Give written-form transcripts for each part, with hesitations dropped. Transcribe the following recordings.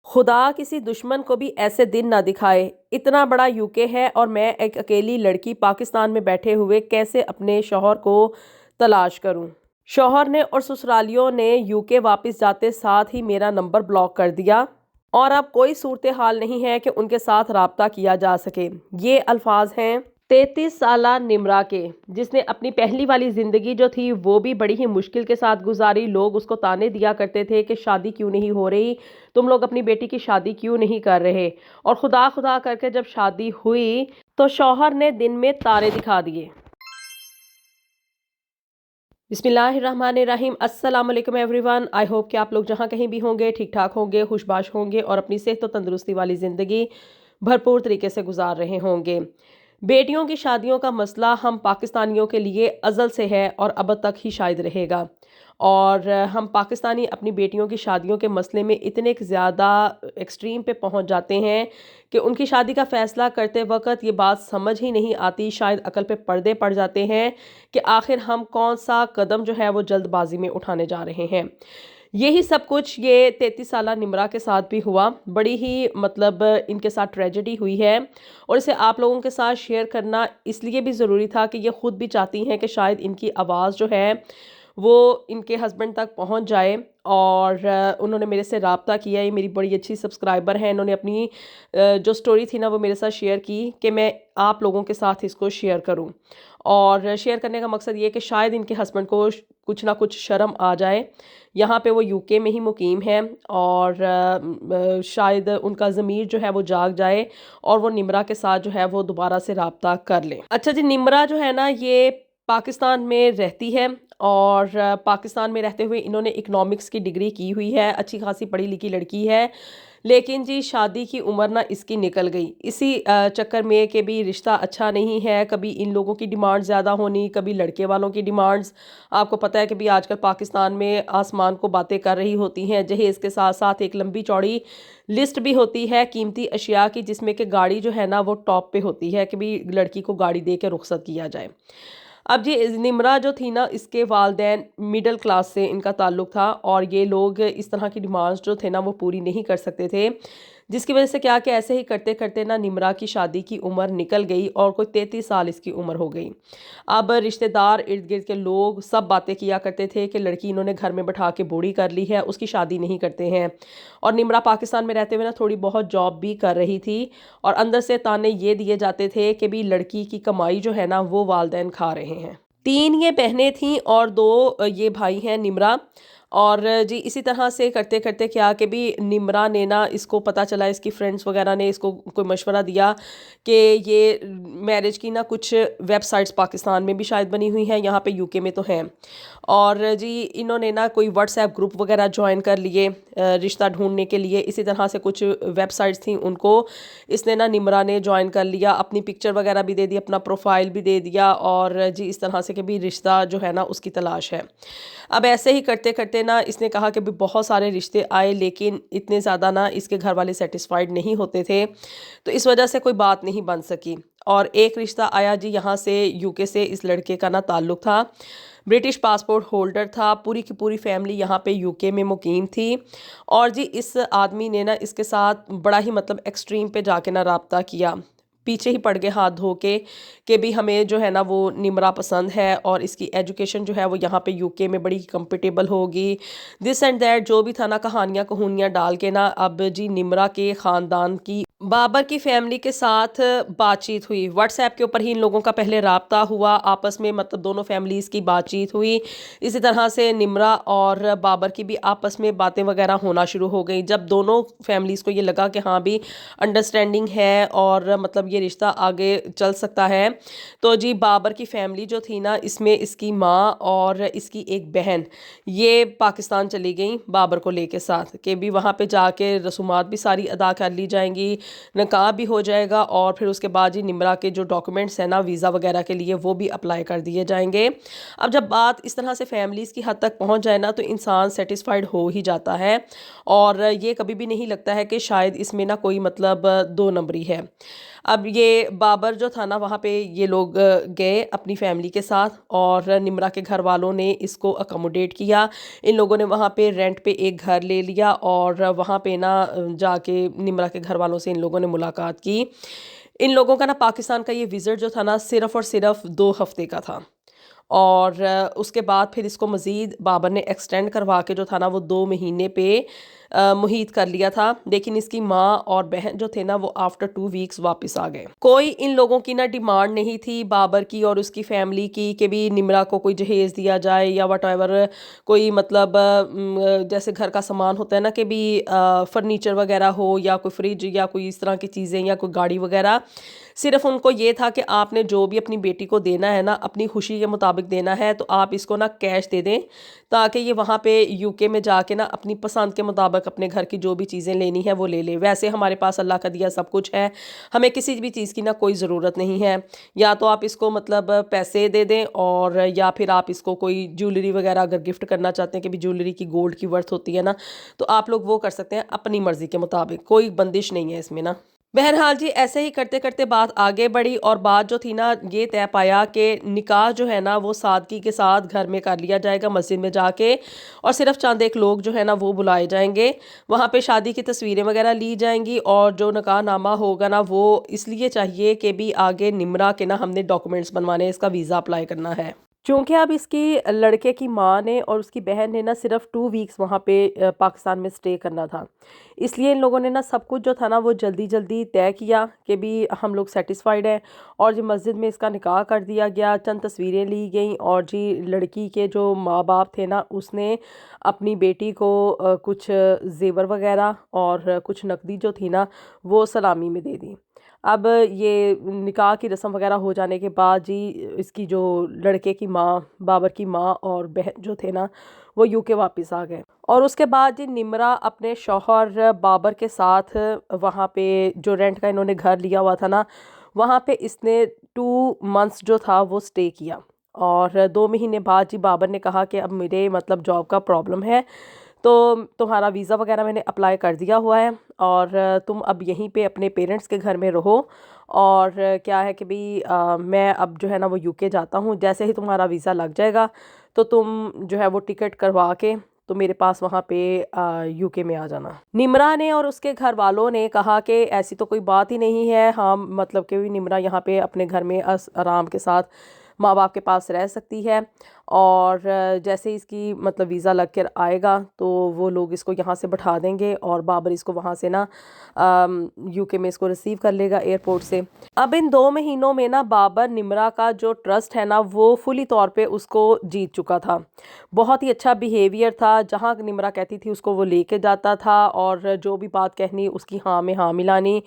خدا کسی دشمن کو بھی ایسے دن نہ دکھائے۔ اتنا بڑا یوکے ہے اور میں ایک اکیلی لڑکی پاکستان میں بیٹھے ہوئے کیسے اپنے شوہر کو تلاش کروں۔ شوہر نے اور سسرالیوں نے یوکے واپس جاتے ساتھ ہی میرا نمبر بلاک کر دیا اور اب کوئی صورتحال نہیں ہے کہ ان کے ساتھ رابطہ کیا جا سکے۔ یہ الفاظ ہیں 33 سالہ نمرا کے، جس نے اپنی پہلی والی زندگی جو تھی وہ بھی بڑی ہی مشکل کے ساتھ گزاری۔ لوگ اس کو تانے دیا کرتے تھے کہ شادی کیوں نہیں ہو رہی، تم لوگ اپنی بیٹی کی شادی کیوں نہیں کر رہے، اور خدا خدا کر کے جب شادی ہوئی تو شوہر نے دن میں تارے دکھا دیے۔ بسم اللہ الرحمن الرحیم۔ السلام علیکم ایوری ون۔ آئی ہوپ کہ آپ لوگ جہاں کہیں بھی ہوں گے ٹھیک ٹھاک ہوں گے، خوش باش ہوں گے اور اپنی صحت و تندرستی والی زندگی بھرپور طریقے سے گزار رہے ہوں گے۔ بیٹیوں کی شادیوں کا مسئلہ ہم پاکستانیوں کے لیے ازل سے ہے اور اب تک ہی شاید رہے گا، اور ہم پاکستانی اپنی بیٹیوں کی شادیوں کے مسئلے میں اتنے زیادہ ایکسٹریم پہ پہنچ جاتے ہیں کہ ان کی شادی کا فیصلہ کرتے وقت یہ بات سمجھ ہی نہیں آتی، شاید عقل پہ پردے پڑ جاتے ہیں کہ آخر ہم کون سا قدم جو ہے وہ جلد بازی میں اٹھانے جا رہے ہیں۔ یہی سب کچھ یہ 33 سالہ نمرا کے ساتھ بھی ہوا۔ بڑی ہی ان کے ساتھ ٹریجڈی ہوئی ہے اور اسے آپ لوگوں کے ساتھ شیئر کرنا اس لیے بھی ضروری تھا کہ یہ خود بھی چاہتی ہیں کہ شاید ان کی آواز جو ہے وہ ان کے ہسبینڈ تک پہنچ جائے، اور انہوں نے میرے سے رابطہ کیا۔ یہ میری بڑی اچھی سبسکرائبر ہیں، انہوں نے اپنی جو سٹوری تھی نا وہ میرے ساتھ شیئر کی کہ میں آپ لوگوں کے ساتھ اس کو شیئر کروں، اور شیئر کرنے کا مقصد یہ کہ شاید ان کے ہسبینڈ کو کچھ نہ کچھ شرم آ جائے۔ یہاں پہ وہ یوکے میں ہی مقیم ہے اور شاید ان کا ضمیر جو ہے وہ جاگ جائے اور وہ نمرا کے ساتھ جو ہے وہ دوبارہ سے رابطہ کر لیں۔ اچھا جی، نمرا جو ہے نا یہ پاکستان میں رہتی ہے اور پاکستان میں رہتے ہوئے انہوں نے اکنامکس کی ڈگری کی ہوئی ہے، اچھی خاصی پڑھی لکھی لڑکی ہے، لیکن جی شادی کی عمر نہ اس کی نکل گئی اسی چکر میں کہ بھی رشتہ اچھا نہیں ہے، کبھی ان لوگوں کی ڈیمانڈ زیادہ ہونی، کبھی لڑکے والوں کی ڈیمانڈز۔ آپ کو پتہ ہے کہ بھی آج کل پاکستان میں آسمان کو باتیں کر رہی ہوتی ہیں، جہیز کے ساتھ ساتھ ایک لمبی چوڑی لسٹ بھی ہوتی ہے قیمتی اشیاء کی، جس میں کہ گاڑی جو ہے نا وہ ٹاپ پہ ہوتی ہے کہ بھی لڑکی کو گاڑی دے کے رخصت کیا جائے۔ اب جی نمرا جو تھی نا اس کے والدین میڈل کلاس سے ان کا تعلق تھا اور یہ لوگ اس طرح کی ڈیمانڈز جو تھے نا وہ پوری نہیں کر سکتے تھے، جس کی وجہ سے کیا کہ ایسے ہی کرتے کرتے نا نمرا کی شادی کی عمر نکل گئی اور کوئی 33 سال اس کی عمر ہو گئی۔ اب رشتہ دار ارد گرد کے لوگ سب باتیں کیا کرتے تھے کہ لڑکی انہوں نے گھر میں بٹھا کے بوڑھی کر لی ہے، اس کی شادی نہیں کرتے ہیں، اور نمرا پاکستان میں رہتے ہوئے نا تھوڑی بہت جاب بھی کر رہی تھی اور اندر سے تانے یہ دیے جاتے تھے کہ بھی لڑکی کی کمائی جو ہے نا وہ والدین کھا رہے ہیں۔ 3 یہ بہنیں تھیں اور 2 یہ بھائی ہیں نمرا، اور جی اسی طرح سے کرتے کرتے کیا کہ بھی نمرا نے نا اس کو پتہ چلا، اس کی فرینڈز وغیرہ نے اس کو کوئی مشورہ دیا کہ یہ میرج کی نا کچھ ویب سائٹس پاکستان میں بھی شاید بنی ہوئی ہیں، یہاں پہ یوکے میں تو ہیں، اور جی انہوں نے نا کوئی واٹس ایپ گروپ وغیرہ جوائن کر لیے رشتہ ڈھونڈنے کے لیے۔ اسی طرح سے کچھ ویب سائٹس تھیں ان کو اس نے نا نمرا نے جوائن کر لیا، اپنی پکچر وغیرہ بھی دے دی، اپنا پروفائل بھی دے دیا، اور جی اس طرح سے کہ بھی رشتہ جو ہے نا اس کی تلاش ہے۔ اب ایسے ہی کرتے کرتے نا اس نے کہا کہ بھی بہت سارے رشتے آئے لیکن اتنے زیادہ نا اس کے گھر والے سیٹسفائیڈ نہیں ہوتے تھے، تو اس وجہ سے کوئی بات نہیں بن سکی، اور ایک رشتہ آیا جی یہاں سے یوکے سے، اس لڑکے کا نا تعلق تھا، برٹش پاسپورٹ ہولڈر تھا، پوری کی پوری فیملی یہاں پہ یوکے میں مقیم تھی، اور جی اس آدمی نے نا اس کے ساتھ بڑا ہی ایکسٹریم پہ جا کے نا رابطہ کیا، پیچھے ہی پڑ گئے ہاتھ دھو کے کہ بھی ہمیں جو ہے نا وہ نمرا پسند ہے اور اس کی ایجوکیشن جو ہے وہ یہاں پہ یوکے میں بڑی کمپیٹیبل ہوگی، دس اینڈ دیٹ جو بھی تھا نا کہانیاں ڈال کے نا اب جی نمرا کے خاندان کی بابر کی فیملی کے ساتھ بات چیت ہوئی، واٹس ایپ کے اوپر ہی ان لوگوں کا پہلے رابطہ ہوا، آپس میں دونوں فیملیز کی بات چیت ہوئی، اسی طرح سے نمرا اور بابر کی بھی آپس میں باتیں وغیرہ ہونا شروع ہو گئی۔ جب دونوں فیملیز کو یہ لگا کہ ہاں بھی انڈرسٹینڈنگ ہے اور یہ رشتہ آگے چل سکتا ہے، تو جی بابر کی فیملی جو تھی نا اس میں اس کی ماں اور اس کی ایک بہن یہ پاکستان چلی گئیں بابر کو لے کے ساتھ، کہ بھی وہاں پہ جا کے رسومات بھی ساری ادا کر لی جائیں گی، نکاح بھی ہو جائے گا، اور پھر اس کے بعد جی نمرا کے جو ڈاکومنٹس ہیں نا ویزا وغیرہ کے لیے وہ بھی اپلائی کر دیے جائیں گے۔ اب جب بات اس طرح سے فیملیز کی حد تک پہنچ جائے نا تو انسان سیٹسفائیڈ ہو ہی جاتا ہے، اور یہ کبھی بھی نہیں لگتا ہے کہ شاید اس میں نا کوئی 2 نمبری ہے۔ اب یہ بابر جو تھا نا وہاں پہ یہ لوگ گئے اپنی فیملی کے ساتھ، اور نمرا کے گھر والوں نے اس کو اکوموڈیٹ کیا. ان لوگوں نے وہاں پہ رینٹ پہ ایک گھر لے لیا، اور وہاں پہ نا جا کے نمرا کے گھر والوں سے ان لوگوں نے ملاقات کی. ان لوگوں کا نا پاکستان کا یہ وزٹ جو تھا نا صرف اور صرف 2 ہفتے کا تھا، اور اس کے بعد پھر اس کو مزید بابر نے ایکسٹینڈ کروا کے جو تھا نا وہ 2 مہینے پہ محیط کر لیا تھا. لیکن اس کی ماں اور بہن جو تھے نا وہ آفٹر 2 ویکس واپس آ گئے. کوئی ان لوگوں کی نا ڈیمانڈ نہیں تھی بابر کی اور اس کی فیملی کی کہ بھی نمرا کو کوئی جہیز دیا جائے یا وٹ ایور، کوئی مطلب جیسے گھر کا سامان ہوتا ہے نا کہ بھی فرنیچر وغیرہ ہو، یا کوئی فریج یا کوئی اس طرح کی چیزیں یا کوئی گاڑی وغیرہ. صرف ان کو یہ تھا کہ آپ نے جو بھی اپنی بیٹی کو دینا ہے نا اپنی خوشی کے مطابق دینا ہے، تو آپ اس کو نا کیش دے دیں تاکہ یہ وہاں پہ یو کے میں جا کے نا اپنی پسند کے مطابق اپنے گھر کی جو بھی چیزیں لینی ہے وہ لے لے. ویسے ہمارے پاس اللہ کا دیا سب کچھ ہے، ہمیں کسی بھی چیز کی نا کوئی ضرورت نہیں ہے. یا تو آپ اس کو مطلب پیسے دے دیں، اور یا پھر آپ اس کو کوئی جیولری وغیرہ اگر گفٹ کرنا چاہتے ہیں کہ بھی جیولری کی گولڈ کی ورتھ ہوتی ہے نا، تو آپ لوگ وہ کر سکتے ہیں اپنی مرضی کے مطابق، کوئی بندش نہیں ہے اس میں نا. بہرحال جی ایسے ہی کرتے کرتے بات آگے بڑھی، اور بات جو تھی نا یہ طے پایا کہ نکاح جو ہے نا وہ سادگی کے ساتھ گھر میں کر لیا جائے گا مسجد میں جا کے، اور صرف چند ایک لوگ جو ہے نا وہ بلائے جائیں گے. وہاں پہ شادی کی تصویریں وغیرہ لی جائیں گی، اور جو نکاح نامہ ہوگا نا وہ اس لیے چاہیے کہ بھی آگے نمرا کے نا ہم نے ڈاکومنٹس بنوانے، اس کا ویزا اپلائی کرنا ہے. چونکہ اب اس کی لڑکے کی ماں نے اور اس کی بہن نے نا صرف 2 ویکس وہاں پہ پاکستان میں سٹے کرنا تھا، اس لیے ان لوگوں نے نا سب کچھ جو تھا نا وہ جلدی جلدی طے کیا کہ بھی ہم لوگ سیٹسفائیڈ ہیں. اور جی مسجد میں اس کا نکاح کر دیا گیا، چند تصویریں لی گئیں، اور جی لڑکی کے جو ماں باپ تھے نا اس نے اپنی بیٹی کو کچھ زیور وغیرہ اور کچھ نقدی جو تھی نا وہ سلامی میں دے دی. اب یہ نکاح کی رسم وغیرہ ہو جانے کے بعد جی اس کی جو لڑکے کی ماں، بابر کی ماں اور بہن جو تھے نا وہ یو کے واپس آ گئے. اور اس کے بعد جی نمرا اپنے شوہر بابر کے ساتھ وہاں پہ جو رینٹ کا انہوں نے گھر لیا ہوا تھا نا وہاں پہ اس نے 2 منتھس جو تھا وہ سٹے کیا. اور 2 مہینے بعد جی بابر نے کہا کہ اب میرے مطلب جاب کا پرابلم ہے، تو تمہارا ویزا وغیرہ میں نے اپلائی کر دیا ہوا ہے، اور تم اب یہیں پہ اپنے پیرنٹس کے گھر میں رہو. اور کیا ہے کہ بھی میں اب جو ہے نا وہ یو کے جاتا ہوں، جیسے ہی تمہارا ویزا لگ جائے گا تو تم جو ہے وہ ٹکٹ کروا کے تو میرے پاس وہاں پہ یو کے میں آ جانا. نمرا نے اور اس کے گھر والوں نے کہا کہ ایسی تو کوئی بات ہی نہیں ہے، ہاں مطلب کہ بھی نمرا یہاں پہ اپنے گھر میں آرام کے ساتھ ماں باپ کے پاس رہ سکتی ہے. اور جیسے اس کی مطلب ویزا لگ کر آئے گا تو وہ لوگ اس کو یہاں سے بٹھا دیں گے، اور بابر اس کو وہاں سے نا یو کے میں اس کو ریسیو کر لے گا ایئرپورٹ سے. اب ان 2 مہینوں میں نا بابر نمرا کا جو ٹرسٹ ہے نا وہ فلی طور پہ اس کو جیت چکا تھا. بہت ہی اچھا بیہیویئر تھا، جہاں نمرا کہتی تھی اس کو وہ لے کے جاتا تھا، اور جو بھی بات کہنی اس کی ہاں میں ہاں ملانی.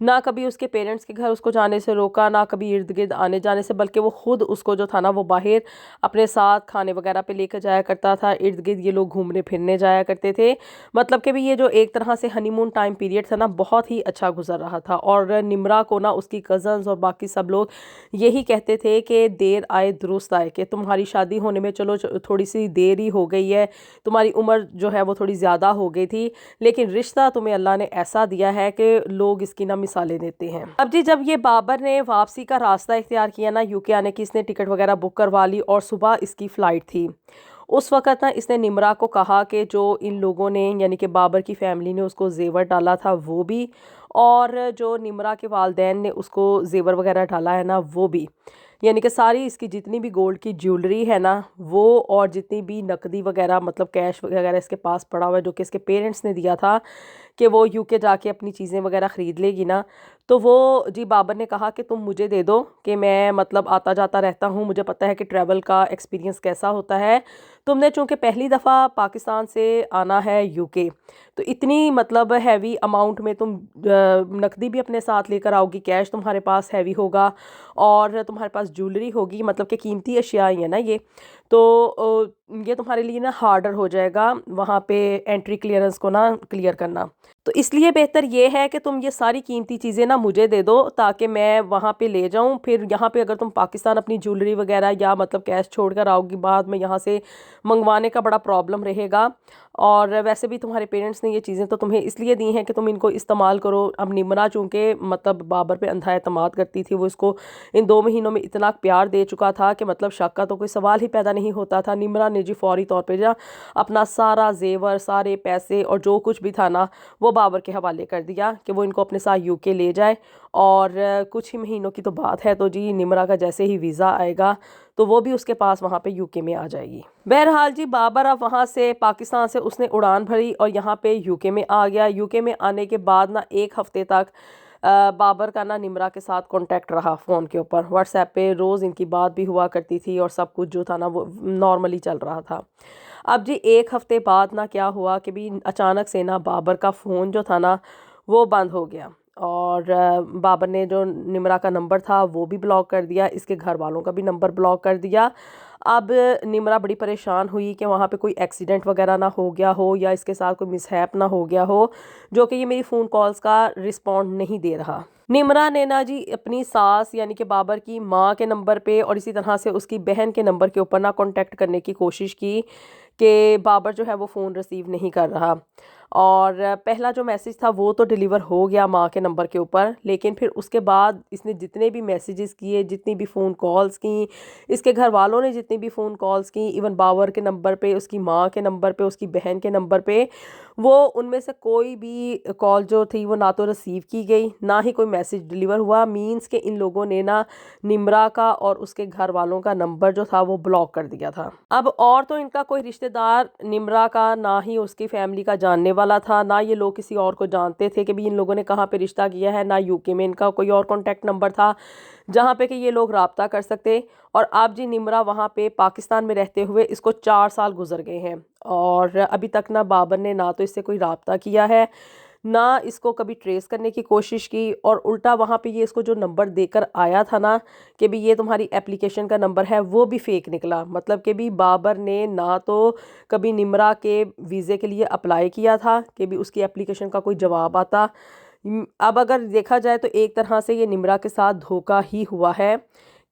نہ کبھی اس کے پیرنٹس کے گھر اس کو جانے سے روکا، نہ کبھی ارد گرد آنے جانے سے، بلکہ وہ خود اس کو جو تھا نا وہ باہر اپنے ساتھ کھانے وغیرہ پہ لے کے جایا کرتا تھا. ارد گرد یہ لوگ گھومنے پھرنے جایا کرتے تھے. مطلب کہ بھی یہ جو ایک طرح سے ہنی مون ٹائم پیریڈ تھا نا بہت ہی اچھا گزر رہا تھا. اور نمرا کو نا اس کی کزنز اور باقی سب لوگ یہی کہتے تھے کہ دیر آئے درست آئے، کہ تمہاری شادی ہونے میں چلو تھوڑی سی دیر ہی ہو گئی ہے، تمہاری عمر جو ہے وہ تھوڑی زیادہ ہو گئی تھی، لیکن رشتہ تمہیں اللہ نے ایسا دیا ہے کہ لوگ اس کی نا مثالیں دیتے ہیں. اب جی جب یہ بابر نے واپسی کا راستہ اختیار کیا نا یو کے آنے کی، اس نے ٹکٹ وغیرہ بک کروا لی، اور صبح اس کی فلائٹ تھی. اس وقت نا اس نے نمرا کو کہا کہ جو ان لوگوں نے یعنی کہ بابر کی فیملی نے اس کو زیور ڈالا تھا وہ بھی، اور جو نمرا کے والدین نے اس کو زیور وغیرہ ڈالا ہے نا وہ بھی، یعنی کہ ساری اس کی جتنی بھی گولڈ کی جیولری ہے نا وہ، اور جتنی بھی نقدی وغیرہ مطلب کیش وغیرہ اس کے پاس پڑا ہوا ہے جو کہ اس کے پیرنٹس نے دیا تھا کہ وہ یو کے جا کے اپنی چیزیں وغیرہ خرید لے گی نا، تو وہ جی بابر نے کہا کہ تم مجھے دے دو، کہ میں مطلب آتا جاتا رہتا ہوں، مجھے پتہ ہے کہ ٹریول کا ایکسپیرینس کیسا ہوتا ہے. تم نے چونکہ پہلی دفعہ پاکستان سے آنا ہے یو کے، تو اتنی مطلب ہیوی اماؤنٹ میں تم نقدی بھی اپنے ساتھ لے کر آؤ گی، کیش تمہارے پاس ہیوی ہوگا، اور تمہارے پاس جیولری ہوگی، مطلب کہ قیمتی اشیاء ہی ہیں نا یہ، تو یہ تمہارے لیے نا ہارڈر ہو جائے گا وہاں پہ انٹری کلیئرنس کو نا کلیئر کرنا. تو اس لیے بہتر یہ ہے کہ تم یہ ساری قیمتی چیزیں نا مجھے دے دو تاکہ میں وہاں پہ لے جاؤں. پھر یہاں پہ اگر تم پاکستان اپنی جیولری وغیرہ یا مطلب کیش چھوڑ کر آؤ گی، بعد میں یہاں سے منگوانے کا بڑا پرابلم رہے گا. اور ویسے بھی تمہارے پیرنٹس نے یہ چیزیں تو تمہیں اس لیے دی ہیں کہ تم ان کو استعمال کرو۔ اب نمرہ چونکہ مطلب بابر پہ اندھا اعتماد کرتی تھی، وہ اس کو ان 2 مہینوں میں اتنا پیار دے چکا تھا کہ مطلب شک کا تو کوئی سوال ہی پیدا نہیں ہوتا تھا۔ نمرہ نے جی فوری طور پہ اپنا سارا زیور، سارے پیسے اور جو کچھ بھی تھا نا وہ بابر کے حوالے کر دیا کہ وہ ان کو اپنے ساتھ UK لے جائے، اور کچھ ہی مہینوں کی تو بات ہے تو جی نمرہ کا جیسے ہی ویزا آئے گا تو وہ بھی اس کے پاس وہاں پہ UK میں آ جائے گی۔ بہرحال جی بابر اب وہاں سے پاکستان سے اس نے اڑان بھری اور یہاں پہ UK میں آ گیا۔ UK میں آنے کے بعد نا 1 ہفتے تک بابر کا نا نمرہ کے ساتھ کانٹیکٹ رہا فون کے اوپر، واٹس ایپ پہ روز ان کی بات بھی ہوا کرتی تھی اور سب کچھ جو تھا نا وہ نارملی چل رہا تھا۔ اب جی 1 ہفتے بعد نا کیا ہوا کہ بھی اچانک سے نا بابر کا فون جو تھا نا وہ بند ہو گیا، اور بابر نے جو نمرہ کا نمبر تھا وہ بھی بلاک کر دیا، اس کے گھر والوں کا بھی نمبر بلاک کر دیا۔ اب نمرہ بڑی پریشان ہوئی کہ وہاں پہ کوئی ایکسیڈنٹ وغیرہ نہ ہو گیا ہو یا اس کے ساتھ کوئی مس ہیپ نہ ہو گیا ہو، جو کہ یہ میری فون کالز کا رسپونڈ نہیں دے رہا۔ نمرہ نے نا جی اپنی ساس یعنی کہ بابر کی ماں کے نمبر پہ اور اسی طرح سے اس کی بہن کے نمبر کے اوپر نا کانٹیکٹ کرنے کی کوشش کی کہ بابر جو ہے وہ فون ریسیو نہیں کر رہا، اور پہلا جو میسیج تھا وہ تو ڈیلیور ہو گیا ماں کے نمبر کے اوپر، لیکن پھر اس کے بعد اس نے جتنے بھی میسیجز کیے، جتنی بھی فون کالز کیں، اس کے گھر والوں نے جتنی بھی فون کالز کیں، ایون بابر کے نمبر پہ، اس کی ماں کے نمبر پہ، اس کی بہن کے نمبر پہ، وہ ان میں سے کوئی بھی کال جو تھی وہ نہ تو ریسیو کی گئی نہ ہی کوئی میسیج ڈیلیور ہوا، مینز کہ ان لوگوں نے نا نمرہ کا اور اس کے گھر والوں کا نمبر جو تھا وہ بلاک کر دیا تھا۔ اب اور تو ان کا کوئی رشتہ دار نمرہ کا نہ ہی اس کی فیملی کا جاننے والا تھا، نہ یہ لوگ کسی اور کو جانتے تھے کہ بھی ان لوگوں نے کہاں پہ رشتہ کیا ہے، نہ UK میں ان کا کوئی اور کانٹیکٹ نمبر تھا جہاں پہ کہ یہ لوگ رابطہ کر سکتے۔ اور اب جی نمرہ وہاں پہ پاکستان میں رہتے ہوئے اس کو 4 سال گزر گئے ہیں، اور ابھی تک نہ بابر نے نہ تو اس سے کوئی رابطہ کیا ہے، نہ اس کو کبھی ٹریس کرنے کی کوشش کی، اور الٹا وہاں پہ یہ اس کو جو نمبر دے کر آیا تھا نا کہ بھی یہ تمہاری اپلیکیشن کا نمبر ہے، وہ بھی فیک نکلا۔ مطلب کہ بھی بابر نے نہ تو کبھی نمرہ کے ویزے کے لیے اپلائی کیا تھا کہ بھی اس کی اپلیکیشن کا کوئی جواب آتا۔ اب اگر دیکھا جائے تو ایک طرح سے یہ نمرہ کے ساتھ دھوکہ ہی ہوا ہے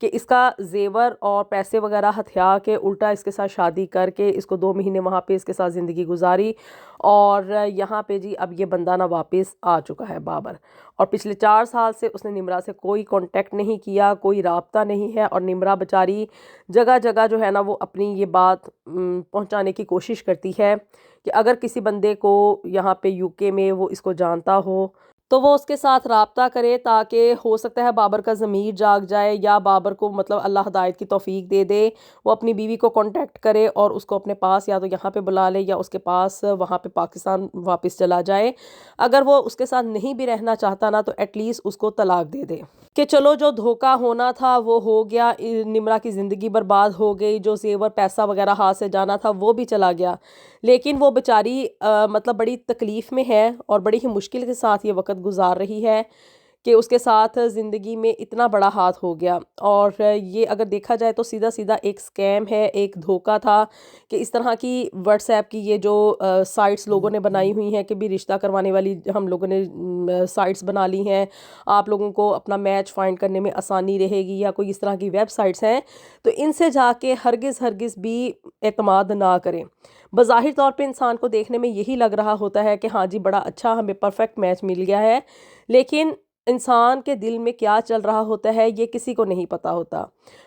کہ اس کا زیور اور پیسے وغیرہ ہتھیا کے الٹا اس کے ساتھ شادی کر کے اس کو 2 مہینے وہاں پہ اس کے ساتھ زندگی گزاری، اور یہاں پہ جی اب یہ بندہ نا واپس آ چکا ہے بابر، اور پچھلے 4 سال سے اس نے نمرہ سے کوئی کانٹیکٹ نہیں کیا، کوئی رابطہ نہیں ہے، اور نمرہ بیچاری جگہ جگہ جو ہے نا وہ اپنی یہ بات پہنچانے کی کوشش کرتی ہے کہ اگر کسی بندے کو یہاں پہ UK میں وہ اس کو جانتا ہو تو وہ اس کے ساتھ رابطہ کرے، تاکہ ہو سکتا ہے بابر کا ضمیر جاگ جائے یا بابر کو مطلب اللہ ہدایت کی توفیق دے دے، وہ اپنی بیوی کو کانٹیکٹ کرے اور اس کو اپنے پاس یا تو یہاں پہ بلا لے یا اس کے پاس وہاں پہ پاکستان واپس چلا جائے۔ اگر وہ اس کے ساتھ نہیں بھی رہنا چاہتا نا تو ایٹ لیسٹ اس کو طلاق دے دے کہ چلو جو دھوکہ ہونا تھا وہ ہو گیا، نمرہ کی زندگی برباد ہو گئی، جو زیور پیسہ وغیرہ ہاتھ سے جانا تھا وہ بھی چلا گیا، لیکن وہ بیچاری مطلب بڑی تکلیف میں ہے اور بڑی ہی مشکل کے ساتھ یہ وقت گزار رہی ہے کہ اس کے ساتھ زندگی میں اتنا بڑا ہاتھ ہو گیا۔ اور یہ اگر دیکھا جائے تو سیدھا سیدھا ایک سکیم ہے، ایک دھوکہ تھا کہ اس طرح کی واٹس ایپ کی یہ جو سائٹس لوگوں نے بنائی ہوئی ہیں کہ بھی رشتہ کروانے والی ہم لوگوں نے سائٹس بنا لی ہیں، آپ لوگوں کو اپنا میچ فائنڈ کرنے میں آسانی رہے گی، یا کوئی اس طرح کی ویب سائٹس ہیں تو ان سے جا کے ہرگز بھی اعتماد نہ کریں۔ بظاہر طور پہ انسان کو دیکھنے میں یہی لگ رہا ہوتا ہے کہ ہاں جی بڑا اچھا ہمیں پرفیکٹ میچ مل گیا ہے، لیکن انسان کے دل میں کیا چل رہا ہوتا ہے یہ کسی کو نہیں پتا ہوتا۔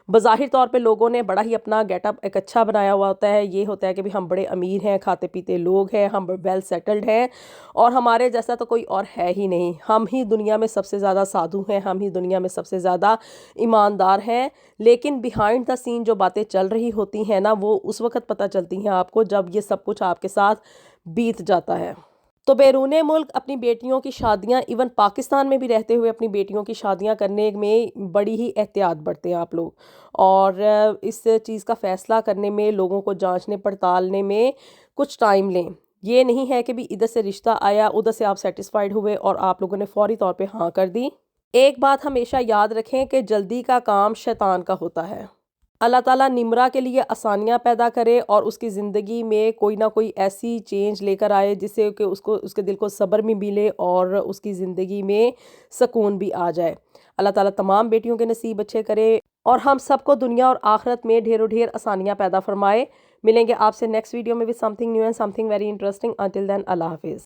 بظاہر طور پہ لوگوں نے بڑا ہی اپنا گیٹ اپ ایک اچھا بنایا ہوا ہوتا ہے، یہ ہوتا ہے کہ بھی ہم بڑے امیر ہیں، کھاتے پیتے لوگ ہیں، ہم ویل سیٹلڈ ہیں اور ہمارے جیسا تو کوئی اور ہے ہی نہیں، ہم ہی دنیا میں سب سے زیادہ سادھو ہیں، ہم ہی دنیا میں سب سے زیادہ ایماندار ہیں۔ لیکن بیہائنڈ دا سین جو باتیں چل رہی ہوتی ہیں نا وہ اس وقت پتہ چلتی ہیں آپ کو جب یہ سب کچھ آپ کے ساتھ بیت جاتا ہے۔ تو بیرون ملک اپنی بیٹیوں کی شادیاں، ایون پاکستان میں بھی رہتے ہوئے اپنی بیٹیوں کی شادیاں کرنے میں بڑی ہی احتیاط برتیں آپ لوگ، اور اس چیز کا فیصلہ کرنے میں، لوگوں کو جانچنے پڑتالنے میں کچھ ٹائم لیں۔ یہ نہیں ہے کہ بھی ادھر سے رشتہ آیا، ادھر سے آپ سیٹسفائیڈ ہوئے اور آپ لوگوں نے فوری طور پہ ہاں کر دی۔ ایک بات ہمیشہ یاد رکھیں کہ جلدی کا کام شیطان کا ہوتا ہے۔ اللہ تعالیٰ نمرہ کے لیے آسانیاں پیدا کرے اور اس کی زندگی میں کوئی نہ کوئی ایسی چینج لے کر آئے جس سے کہ اس کے دل کو صبر بھی ملے اور اس کی زندگی میں سکون بھی آ جائے۔ اللہ تعالیٰ تمام بیٹیوں کے نصیب اچھے کرے اور ہم سب کو دنیا اور آخرت میں ڈھیر و ڈھیر آسانیاں پیدا فرمائے۔ ملیں گے آپ سے نیکسٹ ویڈیو میں with something new and something very interesting. Until then, اللہ حافظ.